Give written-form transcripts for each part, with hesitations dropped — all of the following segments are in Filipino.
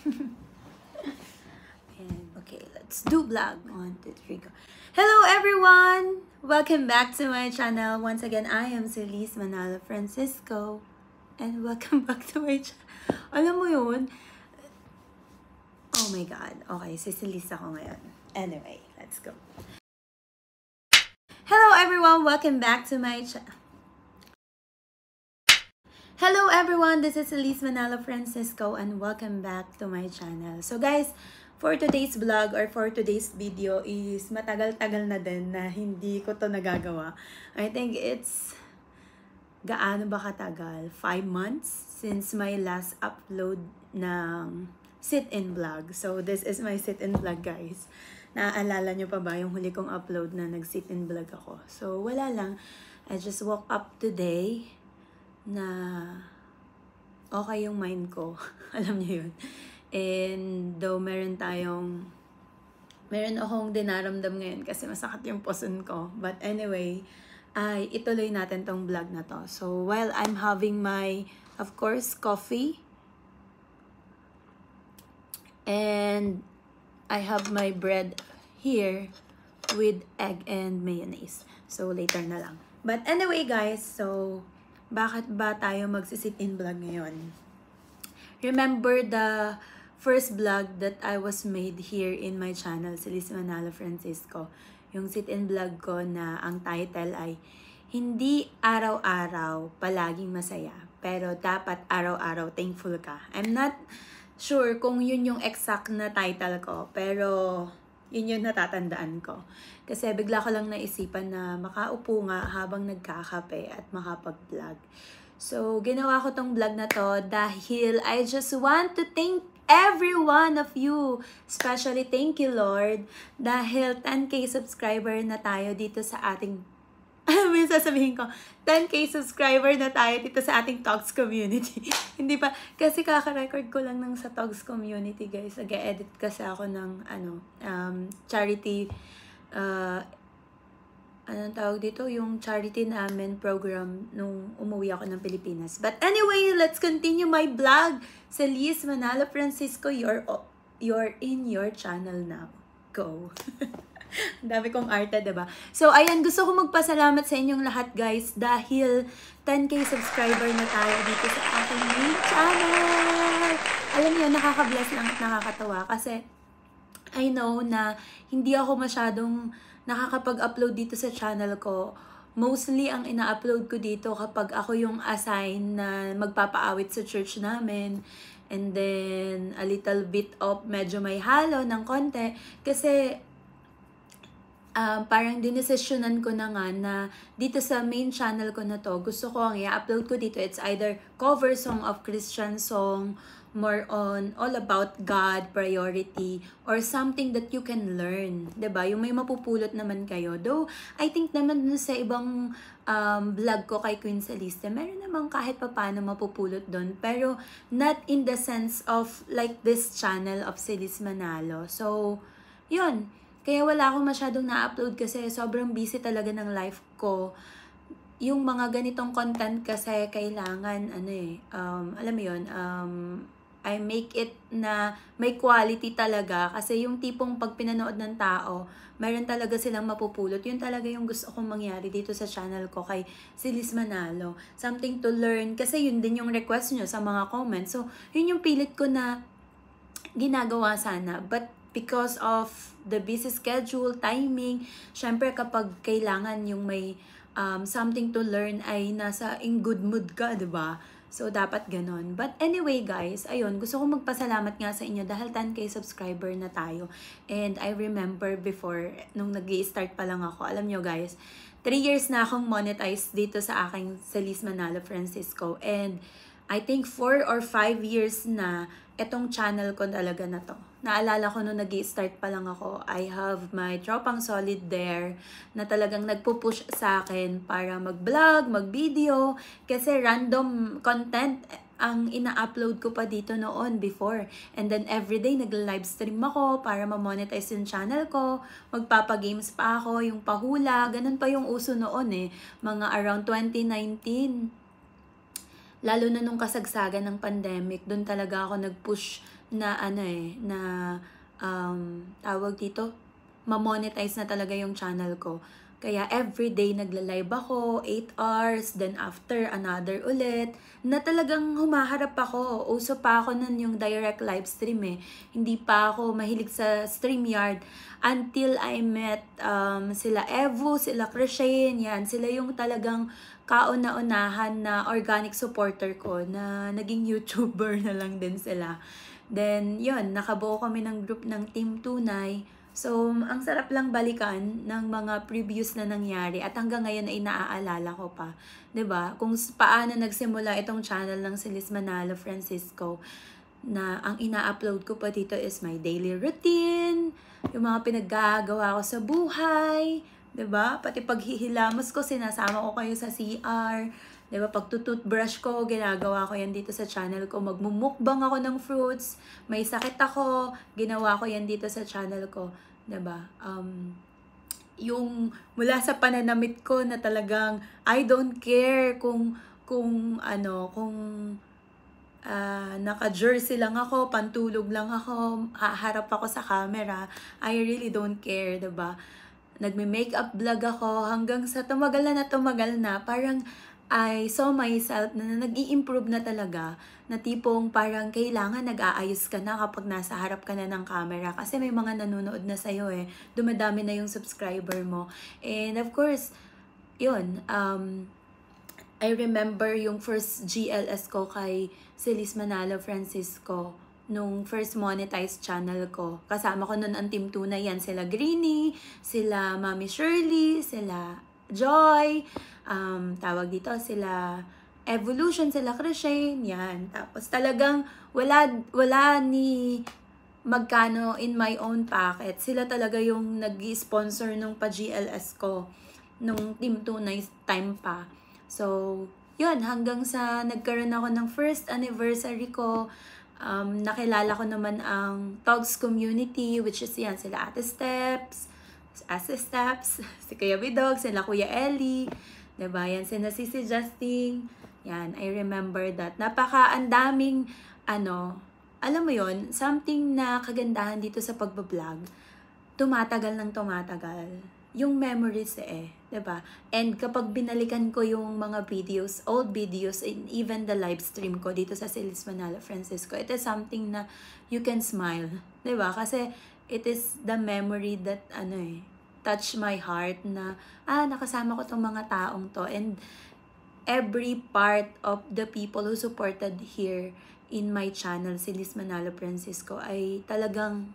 Okay, let's do vlog. 1, 2, 3, go. Hello everyone! Welcome back to my channel. Once again, I am Celise Manalo Francisco. And welcome back to my channel. Alam mo yun? Oh my God. Okay, si Celise ako ngayon. Anyway, let's go. Hello everyone! Welcome back to my channel. Hello everyone! This is Celise Manalo Francisco and welcome back to my channel. So guys, for today's vlog or for today's video is matagal-tagal na din na hindi ko to nagagawa. I think it's gaano ba katagal? 5 months since my last upload ng sit-in vlog. So this is my sit-in vlog, guys. Naaalala nyo pa ba yung huli kong upload na nag-sit-in vlog ako? So wala lang. I just woke up today na okay yung mind ko. Alam niyo yun. And though meron akong dinaramdam ngayon kasi masakit yung puson ko. But anyway, ay ituloy natin tong vlog na to. So while I'm having my, of course, coffee. And I have my bread here with egg and mayonnaise. So later na lang. But anyway guys, so bakit ba tayo magsisit-in vlog ngayon? Remember the first vlog that I was made here in my channel, Celise Manalo Francisco. Yung sit-in vlog ko na ang title ay Hindi Araw-Araw Palaging Masaya, pero dapat araw-araw thankful ka. I'm not sure kung yun yung exact na title ko, pero yun yung natatandaan ko. Kasi bigla ko lang naisipan na makaupo nga habang nagkakape at makapag-vlog. So, ginawa ko tong vlog na to dahil I just want to thank every one of you. Especially thank you, Lord, dahil 10K subscriber na tayo dito sa ating may sasabihin ko, 10K subscriber na tayo dito sa ating Talks community. Hindi pa, kasi kaka-record ko lang ng sa Talks community, guys. Nag-edit kasi ako ng charity, anong tawag dito? Yung charity namin program nung umuwi ako ng Pilipinas. But anyway, let's continue my vlog. Celise Manalo Francisco, you're in your channel now. Go! Dami kong arte, diba? So, ayan, gusto ko magpasalamat sa inyong lahat, guys, dahil 10K subscriber na tayo dito sa aking main channel. Alam niyo, nakaka-bless lang at nakakatawa kasi I know na hindi ako masyadong nakakapag-upload dito sa channel ko. Mostly, ang ina-upload ko dito kapag ako yung assign na magpapaawit sa church namin. And then, a little bit of medyo may halo ng konti. Kasi, parang dinesisyonan ko na nga na dito sa main channel ko na to, gusto ko ang i-upload ko dito, it's either cover song of Christian song, more on all about God, priority, or something that you can learn. 'Di ba? Yung may mapupulot naman kayo. Though, I think naman sa ibang vlog ko kay Queen Celeste, meron naman kahit papaano mapupulot doon. Pero, not in the sense of like this channel of Celise Manalo. So, yun. Kaya wala akong masyadong na-upload kasi sobrang busy talaga ng life ko. Yung mga ganitong content kasi kailangan, alam mo yun, I make it na may quality talaga. Kasi yung tipong pag pinanood ng tao, mayroon talaga silang mapupulot. Yun talaga yung gusto kong mangyari dito sa channel ko kay Celise Manalo. Something to learn. Kasi yun din yung request nyo sa mga comments. So, yun yung pilit ko na ginagawa sana. But because of the busy schedule, timing, syempre kapag kailangan yung may something to learn ay nasa in good mood ka, diba? So, dapat ganon. But anyway, guys, ayun, gusto ko magpasalamat nga sa inyo dahil 10K subscriber na tayo. And I remember before, nung nag-i-start pa lang ako, alam nyo guys, 3 years na akong monetized dito sa aking Celise Manalo Francisco. And I think 4 or 5 years na etong channel ko talaga na to. Naalala ko nung nag-i-start pa lang ako, I have my tropang solid there na talagang nagpupush sa akin para mag-vlog, mag-video, kasi random content ang ina-upload ko pa dito noon before. And then everyday nag-livestream ako para ma-monetize yung channel ko, magpapagames pa ako, yung pahula, ganun pa yung uso noon eh, mga around 2019. lalo na nung kasagsagan ng pandemic, doon talaga ako nag-push na tawag dito, ma-monetize na talaga yung channel ko. Kaya everyday nagla-live ako, 8 hours, then after another ulit, na talagang humaharap ako. Uso pa ako nun yung direct live stream eh. Hindi pa ako mahilig sa StreamYard until I met sila Evo, sila Christian, yan. Sila yung talagang kauna-unahan na organic supporter ko na naging YouTuber na lang din sila. Then, yun, nakabuo kami ng group ng Team Tunay. So, ang sarap lang balikan ng mga previous na nangyari at hanggang ngayon ay naaalala ko pa. 'Di ba? Kung paano nagsimula itong channel ng Silis Manalo Francisco na ang ina-upload ko pa dito is my daily routine, yung mga pinaggagawa ko sa buhay, 'di ba? Pati paghihilamos ko sinasama ko kayo sa CR. 'Di ba? Pagtututbrush ko, ginagawa ko yan dito sa channel ko. Magmumukbang ako ng fruits. May sakit ako, ginawa ko yan dito sa channel ko. 'Di ba? Yung mula sa pananamit ko na talagang I don't care kung naka-jersey lang ako, pantulog lang ako, haharap ako sa camera. I really don't care, 'di ba? Nagme-makeup vlog ako hanggang sa tumagal na, parang I saw myself na nag-i-improve na talaga, na tipong parang kailangan nag-aayos ka na kapag nasa harap ka na ng camera kasi may mga nanonood na sa'yo eh, dumadami na yung subscriber mo. And of course, yun, I remember yung first GLS ko kay Silis Manalo Francisco, nung first monetized channel ko. Kasama ko nun ang Team Tunay yan, sila Greenie, sila Mami Shirley, sila Joy, tawag dito, sila Evolution, sila Christian, yan. Tapos talagang wala ni magkano in my own pocket. Sila talaga yung nag-sponsor nung pa-GLS ko, nung Team Tunay time pa. So, yun, hanggang sa nagkaroon ako ng first anniversary ko, nakilala ko naman ang Togs community, which is yan, sila Ate Steps, si Kuya Bidog, sila Kuya Ellie, diba? Yan, sila si Justin. Yan, I remember that. Andaming, alam mo yon, something na kagandahan dito sa pagbablog, tumatagal ng tumatagal. Yung memories diba? And kapag binalikan ko yung mga videos, old videos, and even the live stream ko dito sa Silis Manalo Francisco, it is something na you can smile, diba? Kasi it is the memory that, touch my heart na, nakasama ko tong mga taong to. And every part of the people who supported here in my channel, Silis Manalo Francisco, ay talagang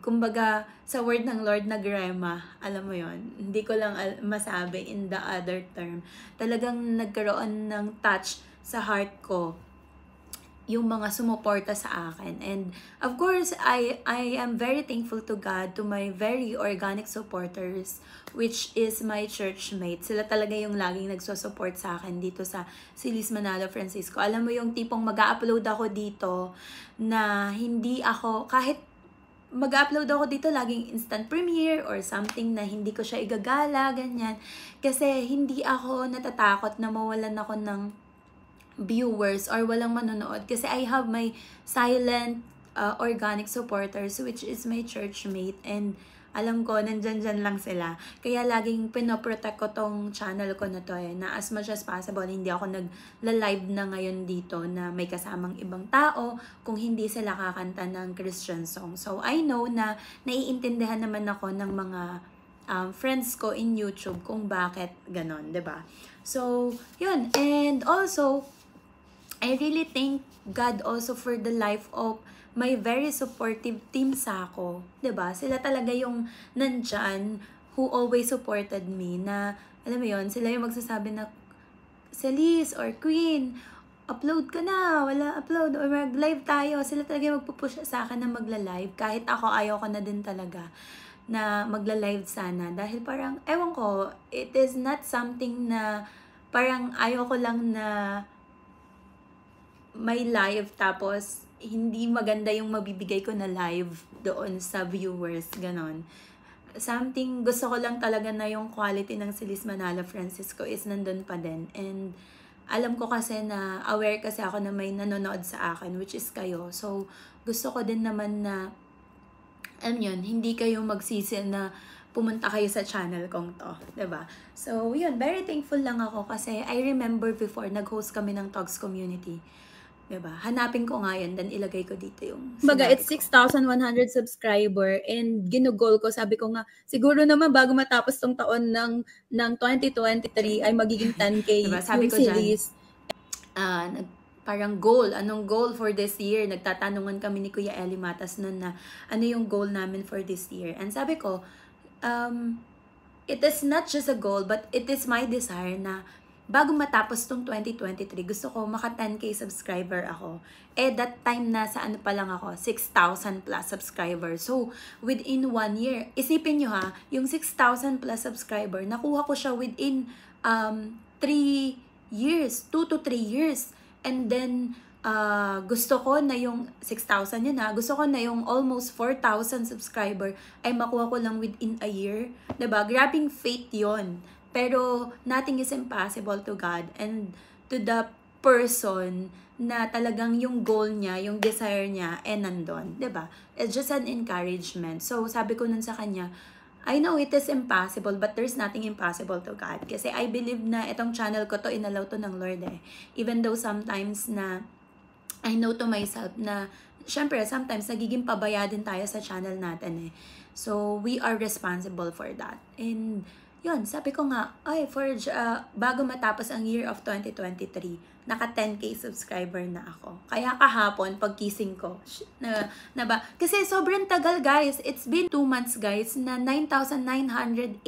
kumbaga, sa word ng Lord, nagrema. Alam mo yon, hindi ko lang masabi in the other term. Talagang nagkaroon ng touch sa heart ko yung mga sumuporta sa akin. And of course, I am very thankful to God, to my very organic supporters, which is my church mate. Sila talaga yung laging nagsusupport sa akin dito sa Silis Manalo Francisco. Alam mo yung tipong mag-upload ako dito na hindi ako, kahit mag-upload ako dito, laging instant premiere or something na hindi ko siya igagala, ganyan. Kasi hindi ako natatakot na mawalan ako ng viewers or walang manonood. Kasi I have my silent organic supporters, which is my church mate. And alam ko, nandyan lang sila. Kaya laging pinoprotect ko tong channel ko na to na as much as possible, hindi ako nagla-live na ngayon dito na may kasamang ibang tao kung hindi sila kakanta ng Christian song. So, I know na naiintindihan naman ako ng mga friends ko in YouTube kung bakit ganon, 'di ba? So, yun. And also, I really thank God also for the life of my very supportive team Sako, 'di ba? Sila talaga yung nandyan who always supported me na, alam mo yon, sila yung magsasabi na, Silis or Queen, upload ka na, wala upload, or mag-live tayo. Sila talaga yung magpupush sa akin na magla-live, kahit ako ayaw ko na din talaga na magla-live sana. Dahil parang, ewan ko, it is not something na, parang ayaw ko lang na may live tapos hindi maganda yung mabibigay ko na live doon sa viewers, ganon. Something, gusto ko lang talaga na yung quality ng Silis Manalo Francisco is nandun pa din. And alam ko kasi na aware kasi ako na may nanonood sa akin, which is kayo. So, gusto ko din naman na, alam yun, hindi kayo magsisi na pumunta kayo sa channel kong to, 'di ba? So, yun, very thankful lang ako kasi I remember before, nag-host kami ng Talks Community. 'Di ba? Hanapin ko nga yun, then ilagay ko dito yung Baga, sinabi it's ko. 6,100 subscriber and ginugol ko, sabi ko nga, siguro naman bago matapos tong taon ng 2023 ay magiging 10K Diba? Sabi yung ko dyan, series. parang goal, anong goal for this year? Nagtatanungan kami ni Kuya Eli Matas nun na ano yung goal namin for this year. And sabi ko, it is not just a goal, but it is my desire na bago matapos tong 2023, gusto ko maka 10K subscriber ako. That time na sa ano pa lang ako, 6,000 plus subscribers. So, within 1 year, isipin nyo ha, yung 6,000 plus subscriber, nakuha ko siya within 3 years, 2 to 3 years. And then, gusto ko na yung 6,000 yun ha, gusto ko na yung almost 4,000 subscriber ay makuha ko lang within a year. Diba? Grabbing faith yon. Pero nothing is impossible to God and to the person na talagang yung goal niya, yung desire niya, nandun. Diba? It's just an encouragement. So, sabi ko nun sa kanya, I know it is impossible, but there's nothing impossible to God. Kasi I believe na itong channel ko to, inalaw to ng Lord eh. Even though sometimes na I know to myself na, syempre, sometimes nagiging pabaya din tayo sa channel natin eh. So, we are responsible for that. And, yun, sabi ko nga, ay, bago matapos ang year of 2023, naka 10K subscriber na ako. Kaya kahapon, pagkising ko, na ba? Kasi sobrang tagal, guys. It's been 2 months, guys, na 9,984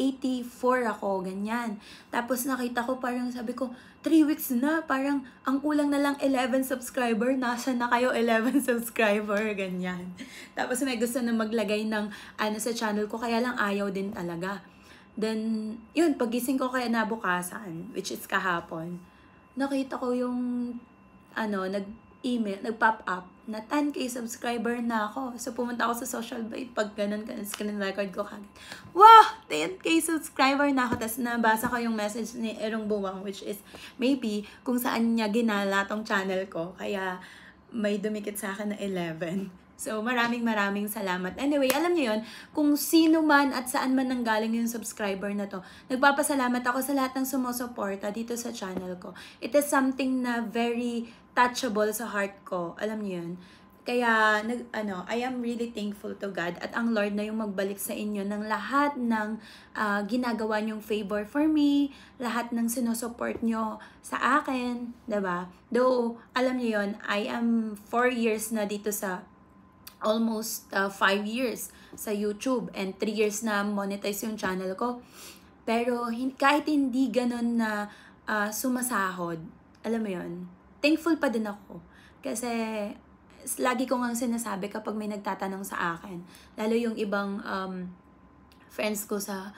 ako, ganyan. Tapos nakita ko, parang sabi ko, 3 weeks na, parang ang kulang na lang 11 subscriber, nasa na kayo 11 subscriber, ganyan. Tapos may gusto na maglagay ng ano sa channel ko, kaya lang ayaw din talaga. Then, yun, pagising ko kaya nabukasan, which is kahapon, nakita ko yung, nag-email, nag-pop up, na 10K subscriber na ako. So, pumunta ako sa social bait, pag ganun, screen record ko kagad. Wow! 10K subscriber na ako. Tapos, nabasa ko yung message ni Erong Buwang, which is, maybe, kung saan niya ginala tong channel ko, kaya may dumikit sa akin na 11. So, maraming salamat. Anyway, alam niyo yun, kung sino man at saan man nanggaling yung subscriber na to, nagpapasalamat ako sa lahat ng sumusuporta dito sa channel ko. It is something na very touchable sa heart ko. Alam niyo yun. Kaya, I am really thankful to God at ang Lord na yung magbalik sa inyo ng lahat ng ginagawa niyong favor for me, lahat ng sinusupport nyo sa akin, diba? Though, alam niyo yun, I am 4 years na dito sa almost 5 years sa YouTube and 3 years na monetize yung channel ko. Pero kahit hindi ganun na sumasahod, alam mo yun, thankful pa din ako. Kasi lagi ko nga sinasabi kapag may nagtatanong sa akin, lalo yung ibang friends ko sa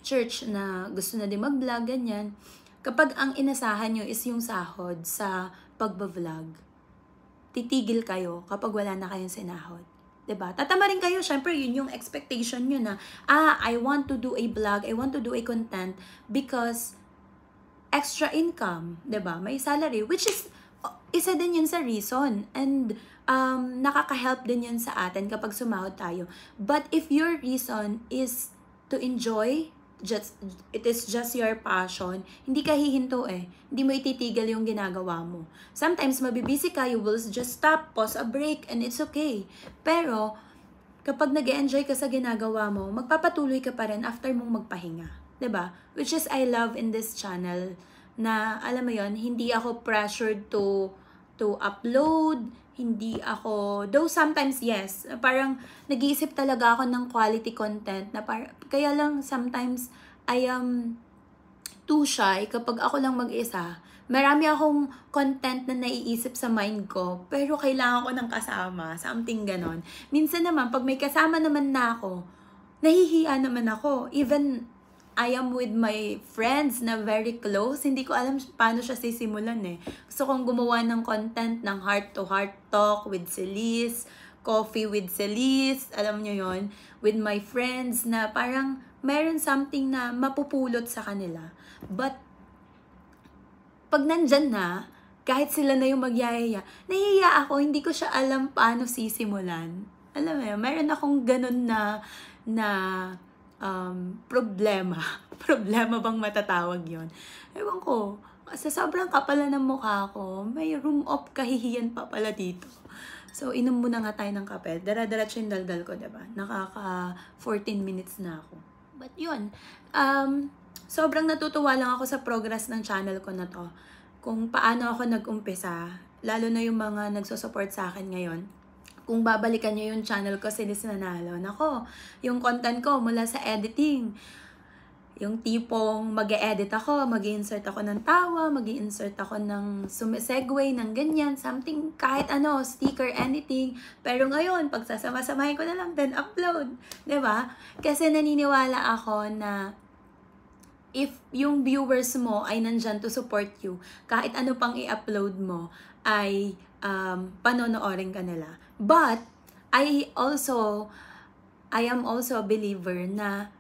church na gusto na din mag-vlog, ganyan. Kapag ang inasahan nyo is yung sahod sa pagbablog, titigil kayo kapag wala na kayong sinahod. 'Di ba? Tatama rin kayo, syempre yun yung expectation nyo na, I want to do a vlog, I want to do a content because extra income, 'di ba? May salary, which is, isa din yun sa reason. And nakaka-help din yun sa atin kapag sumahod tayo. But if your reason is to enjoy, it is just your passion, hindi ka hihinto eh. Hindi mo ititigil yung ginagawa mo. Sometimes mabibisi ka, you will just stop, pause a break, and it's okay. Pero, kapag nag-enjoy ka sa ginagawa mo, magpapatuloy ka pa rin after mong magpahinga. 'Di ba? Which is I love in this channel, na alam mo yon, hindi ako pressured to upload, hindi ako, though sometimes yes, parang nag-iisip talaga ako ng quality content na kaya lang sometimes I am too shy kapag ako lang mag-isa. Marami akong content na naiisip sa mind ko, pero kailangan ko ng kasama, something ganon. Minsan naman, pag may kasama naman na ako, nahihiya naman ako. Even I am with my friends na very close, hindi ko alam paano siya sisimulan eh. Gusto kong gumawa ng content ng heart-to-heart talk with Celise, coffee with Celise, alam nyo yon, with my friends na parang meron something na mapupulot sa kanila. But pag nandyan na, kahit sila na yung magyayaya, nahihiya ako, hindi ko siya alam paano sisimulan. Alam mo yun, meron akong ganun na problema. Problema bang matatawag yon? Ewan ko, sa sobrang kapala ng mukha ko, may room of kahihiyan pa pala dito. So, inom muna nga tayo ng kape. Dara-diretso yung daldal ko, diba? Nakaka 14 minutes na ako. But yun, sobrang natutuwa lang ako sa progress ng channel ko na to. Kung paano ako nag-umpisa, lalo na yung mga nagsusupport sa akin ngayon. Kung babalikan nyo yung channel ko, Silis Manalo, nako, yung content ko mula sa editing, yung tipong mag-e-edit ako, mag-i-insert ako ng tawa, mag-i-insert ako ng segue, ng ganyan, something, kahit ano, sticker, anything. Pero ngayon, pag sasama-samahin ko na lang, then upload. Diba? Kasi naniniwala ako na if yung viewers mo ay nandyan to support you, kahit ano pang i-upload mo, ay panonoorin ka nila. But, I am also a believer na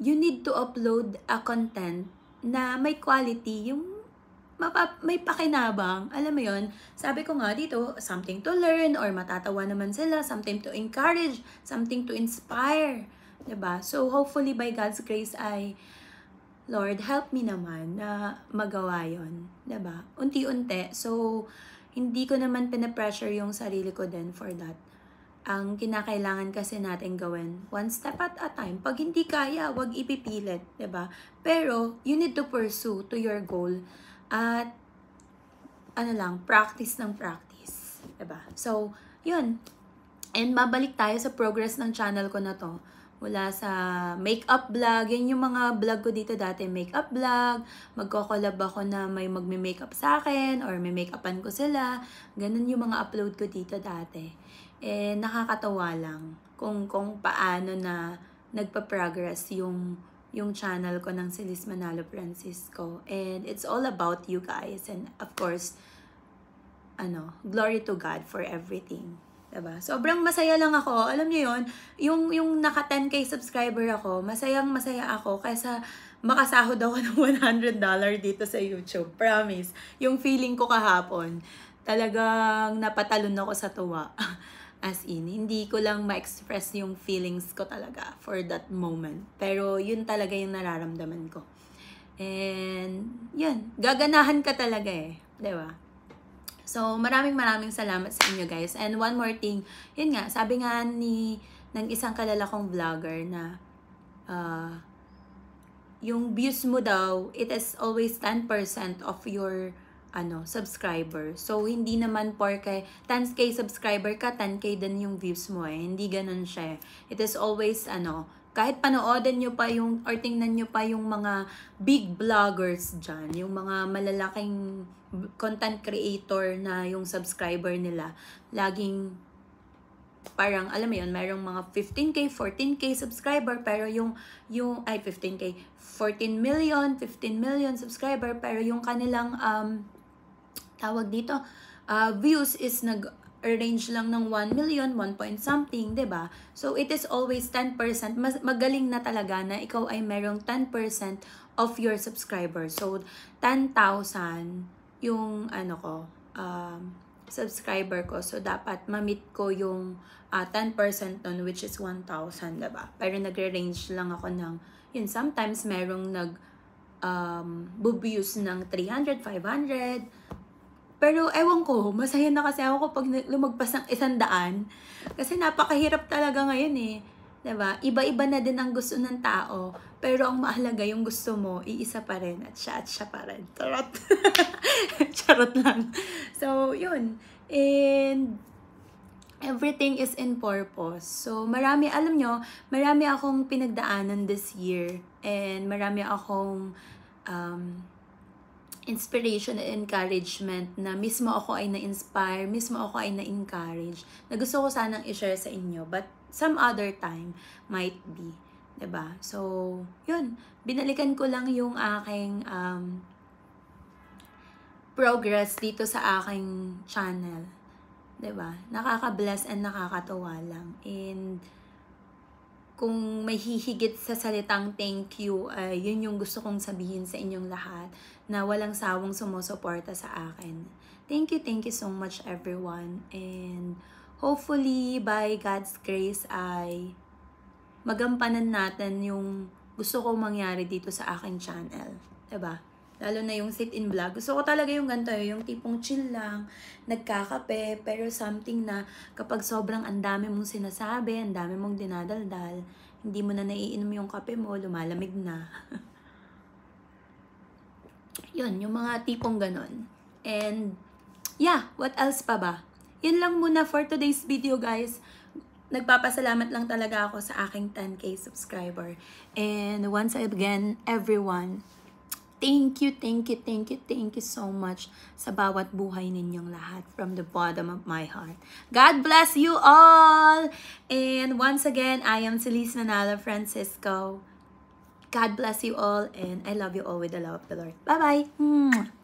you need to upload a content na may quality, yung may pakinabang. Alam mo yon, sabi ko nga dito, something to learn or matatawa naman sila, something to encourage, something to inspire. Diba? So, hopefully by God's grace ay, Lord, help me naman na magawa yon. Diba? Unti-unti. So, hindi ko naman pinapressure yung sarili ko din for that. Ang kinakailangan kasi natin gawin, one step at a time. Pag hindi kaya, wag ipipilit, 'di ba? Pero you need to pursue to your goal at practice ng practice, 'di ba? So, 'yun. And mabalik tayo sa progress ng channel ko na 'to. Mula sa makeup vlog, yan yung mga vlog ko dito dati, makeup vlog, magko-collab ako na may magme-makeup sa akin or may make-upan ko sila. Ganun yung mga upload ko dito dati. Nakakatawa lang kung paano na nagpa-progress yung channel ko ng Silis Manalo Francisco. And it's all about you guys. And of course, glory to God for everything. Diba? Sobrang masaya lang ako. Alam niyo yun, yung naka 10k subscriber ako, masaya ako kaysa makasahod ako ng $100 dito sa YouTube. Promise. Yung feeling ko kahapon, talagang napatalon ako sa tuwa. As in, hindi ko lang ma-express yung feelings ko talaga for that moment. Pero yun talaga yung nararamdaman ko. And yun, gaganahan ka talaga diba? So, maraming salamat sa inyo guys. And one more thing, yun nga, sabi nga ng isang kilala kong vlogger na yung views mo daw, it is always 10% of your subscriber. So, hindi naman porke 10k subscriber ka, 10k din yung views mo Hindi ganun siya. It is always kahit panoodin nyo pa yung, or tingnan nyo pa yung mga big vloggers dyan, yung mga malalaking content creator na yung subscriber nila, laging parang, alam mo yun, mayroong mga 15k, 14k subscriber, pero yung 15k, 14 million, 15 million subscriber, pero yung kanilang, tawag dito, views is nag-range lang ng 1 million, 1 point something, diba? So, it is always 10%. Magaling na talaga na ikaw ay merong 10% of your subscribers. So, 10,000 yung subscriber ko. So, dapat ma-meet ko yung 10% nun, which is 1,000, diba? Pero nagre-range lang ako ng, yun, sometimes merong views ng 300, 500. Pero ewan ko, masaya na kasi ako pag lumagpas ng 100. Kasi napakahirap talaga ngayon Diba? Iba-iba na din ang gusto ng tao. Pero ang mahalaga yung gusto mo, iisa pa rin. At siya pa rin. Charot. Charot lang. So, yun. And everything is in purpose. So, marami akong pinagdaanan this year. And marami akong inspiration and encouragement na mismo ako ay na-inspire, mismo ako ay na-encourage. Na gusto ko sanang i-share sa inyo. But some other time might be. Diba? So, yun. Binalikan ko lang yung aking progress dito sa aking channel. 'Di ba? Nakaka-bless and nakakatuwa lang. And kung may hihigit sa salitang thank you, yun yung gusto kong sabihin sa inyong lahat, na walang sawang sumusuporta sa akin. Thank you so much everyone. And hopefully, by God's grace, ay magampanan natin yung gusto kong mangyari dito sa aking channel. Diba? Lalo na yung sit-in vlog. Gusto ko talaga yung ganito, yung tipong chill lang, nagkakape, pero something na kapag sobrang andami mong sinasabi, andami mong dinadaldal, hindi mo na naiinom yung kape mo, lumalamig na. Yun, yung mga tipong ganon. And, yeah, what else pa ba? Yun lang muna for today's video, guys. Nagpapasalamat lang talaga ako sa aking 10K subscriber. And once again, everyone, thank you so much sa bawat buhay ninyong lahat from the bottom of my heart. God bless you all! And once again, I am Celise Manalo Francisco. God bless you all, and I love you all with the love of the Lord. Bye-bye!